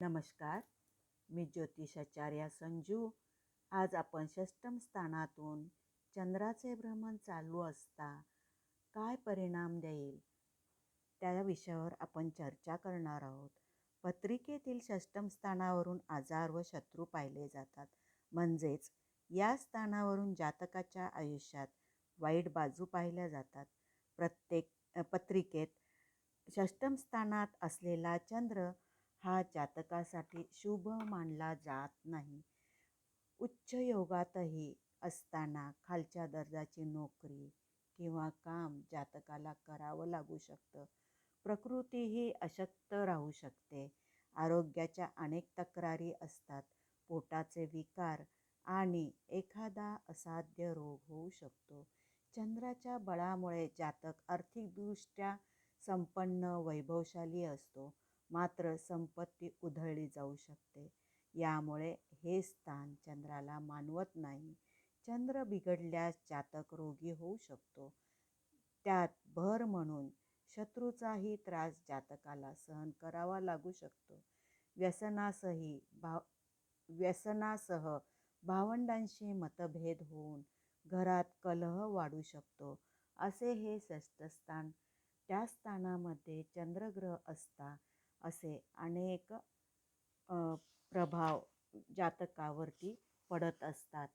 नमस्कार, मी ज्योतिषाचार्या संजू. आज आपण षष्टम स्थानातून चंद्राचे भ्रमण चालू असता काय परिणाम देईल त्या विषयावर आपण चर्चा करणार आहोत. पत्रिकेतील षष्टम स्थानावरून आजार व शत्रू पाहिले जातात. म्हणजेच या स्थानावरून जातकाच्या आयुष्यात वाईट बाजू पाहिल्या जातात. प्रत्येक पत्रिकेत षष्टम स्थानात असलेला चंद्र हा जातकासाठी शुभ मानला जात नाही. उच्च योगातही असताना खालच्या दर्जाची नोकरी किंवा काम जातकाला करावं लागू शकतं. प्रकृतीही अशक्त राहू शकते. आरोग्याच्या अनेक तक्रारी असतात. पोटाचे विकार आणि एखादा असाध्य रोग होऊ शकतो. चंद्राच्या बळामुळे जातक आर्थिकदृष्ट्या संपन्न वैभवशाली असतो, मात्र संपत्ती उधळली जाऊ शकते. यामुळे हे स्थान चंद्राला मानवत नाही. चंद्र बिघडल्यास जातक रोगी होऊ शकतो. त्यात भर म्हणून शत्रूचाही त्रास जातकाला सहन करावा लागू शकतो. व्यसनासह भावंडांशी मतभेद होऊन घरात कलह वाढू शकतो. असे हे षष्ठस्थान. त्या स्थानामध्ये चंद्रग्रह असता असे अनेक प्रभाव जातकावरती पडत असतात.